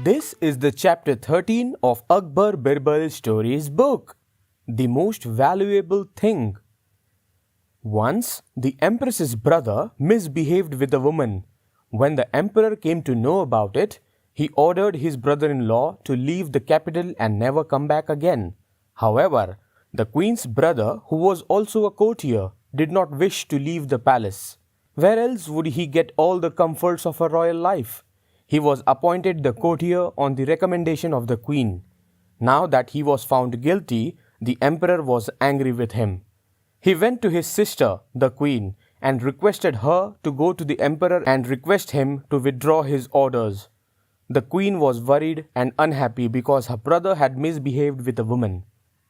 This is the chapter 13 of Akbar Birbal stories book, The Most Valuable Thing. Once, the empress's brother misbehaved with a woman. When the emperor came to know about it, he ordered his brother-in-law to leave the capital and never come back again. However, the queen's brother, who was also a courtier, did not wish to leave the palace. Where else would he get all the comforts of a royal life? He was appointed the courtier on the recommendation of the queen. Now that he was found guilty, the emperor was angry with him. He went to his sister, the queen, and requested her to go to the emperor and request him to withdraw his orders. The queen was worried and unhappy because her brother had misbehaved with a woman.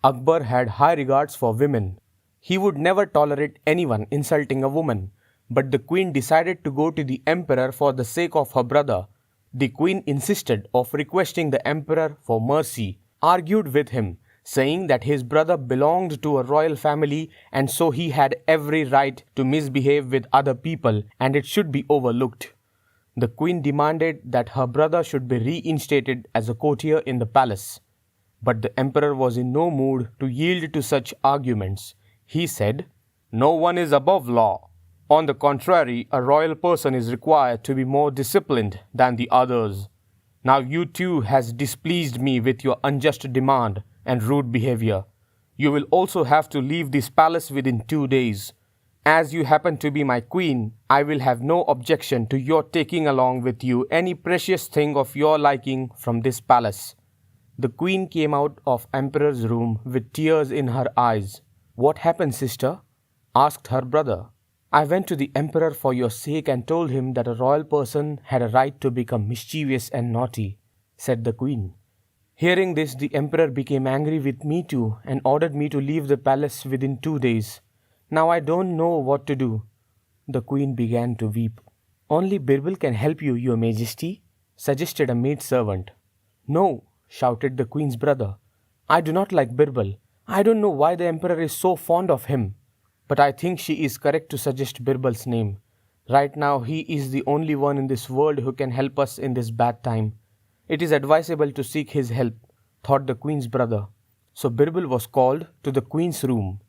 Akbar had high regards for women. He would never tolerate anyone insulting a woman. But the queen decided to go to the emperor for the sake of her brother. The queen insisted of requesting the emperor for mercy, argued with him, saying that his brother belonged to a royal family and so he had every right to misbehave with other people and it should be overlooked. The queen demanded that her brother should be reinstated as a courtier in the palace. But the emperor was in no mood to yield to such arguments. He said, "No one is above law. On the contrary, a royal person is required to be more disciplined than the others. Now you too has displeased me with your unjust demand and rude behavior. You will also have to leave this palace within 2 days. As you happen to be my queen, I will have no objection to your taking along with you any precious thing of your liking from this palace." The queen came out of emperor's room with tears in her eyes. "What happened, sister?" asked her brother. "I went to the emperor for your sake and told him that a royal person had a right to become mischievous and naughty," said the queen. "Hearing this, the emperor became angry with me too and ordered me to leave the palace within 2 days. Now I don't know what to do." The queen began to weep. "Only Birbal can help you, your majesty," suggested a maidservant. "No," shouted the queen's brother. "I do not like Birbal. I don't know why the emperor is so fond of him. But I think she is correct to suggest Birbal's name. Right now he is the only one in this world who can help us in this bad time. It is advisable to seek his help," thought the queen's brother. So Birbal was called to the queen's room.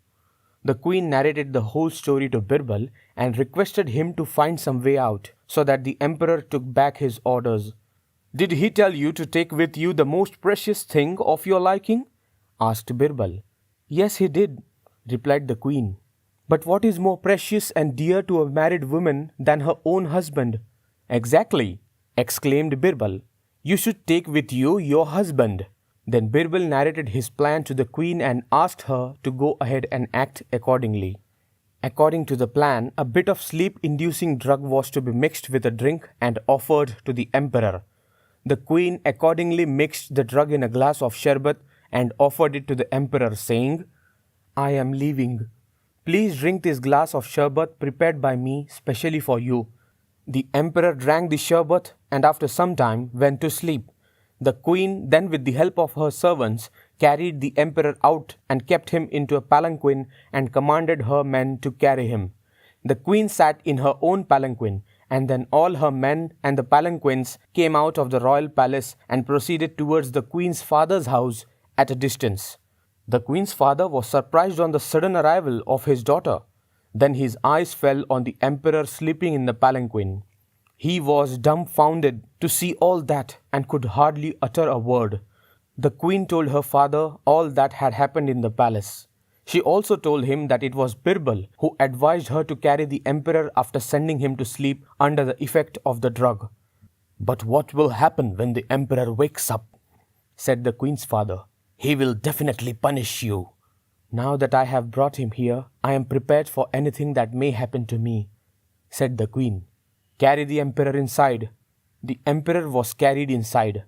The queen narrated the whole story to Birbal and requested him to find some way out so that the emperor took back his orders. "Did he tell you to take with you the most precious thing of your liking?" asked Birbal. "Yes, he did," replied the queen. "But what is more precious and dear to a married woman than her own husband?" "Exactly," exclaimed Birbal. "You should take with you your husband." Then Birbal narrated his plan to the queen and asked her to go ahead and act accordingly. According to the plan, a bit of sleep-inducing drug was to be mixed with a drink and offered to the emperor. The queen accordingly mixed the drug in a glass of sherbet and offered it to the emperor, saying, "I am leaving. Please drink this glass of sherbet prepared by me specially for you." The emperor drank the sherbet and after some time went to sleep. The queen then, with the help of her servants, carried the emperor out and kept him into a palanquin and commanded her men to carry him. The queen sat in her own palanquin, and then all her men and the palanquins came out of the royal palace and proceeded towards the queen's father's house at a distance. The queen's father was surprised on the sudden arrival of his daughter. Then his eyes fell on the emperor sleeping in the palanquin. He was dumbfounded to see all that and could hardly utter a word. The queen told her father all that had happened in the palace. She also told him that it was Birbal who advised her to carry the emperor after sending him to sleep under the effect of the drug. "But what will happen when the emperor wakes up?" said the queen's father. "He will definitely punish you." "Now that I have brought him here, I am prepared for anything that may happen to me," said the queen. "Carry the emperor inside." The emperor was carried inside.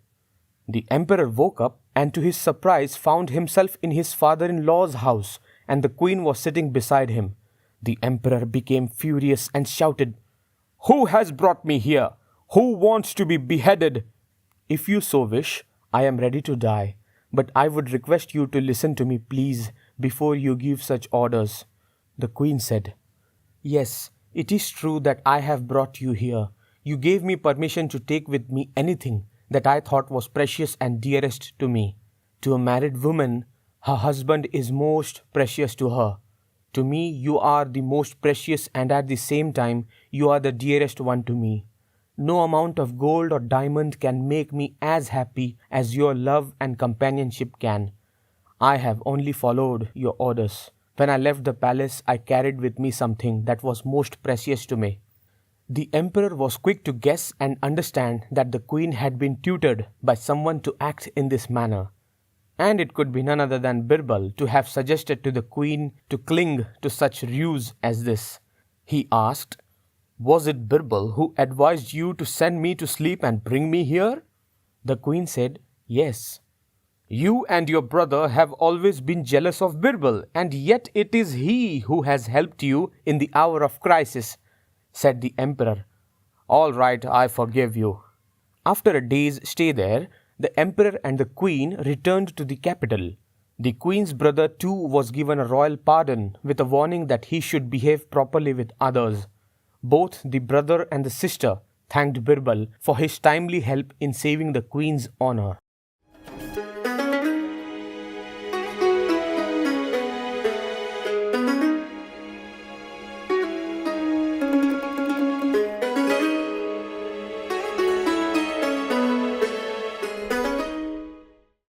The emperor woke up and to his surprise found himself in his father-in-law's house and the queen was sitting beside him. The emperor became furious and shouted, "Who has brought me here? Who wants to be beheaded?" "If you so wish, I am ready to die. But I would request you to listen to me, please, before you give such orders." The queen said, "Yes, it is true that I have brought you here. You gave me permission to take with me anything, that I thought was precious and dearest to me. To a married woman, her husband is most precious to her. To me, you are the most precious, and at the same time, you are the dearest one to me. No amount of gold or diamond can make me as happy as your love and companionship can. I have only followed your orders. When I left the palace, I carried with me something that was most precious to me. The emperor was quick to guess and understand that the queen had been tutored by someone to act in this manner. And it could be none other than Birbal to have suggested to the queen to cling to such ruse as this. He asked, "Was it Birbal who advised you to send me to sleep and bring me here?" The queen said, "Yes." "You and your brother have always been jealous of Birbal, and yet it is he who has helped you in the hour of crisis," said the emperor. "All right, I forgive you." After a day's stay there, the emperor and the queen returned to the capital. The queen's brother too was given a royal pardon with a warning that he should behave properly with others. Both the brother and the sister thanked Birbal for his timely help in saving the queen's honor.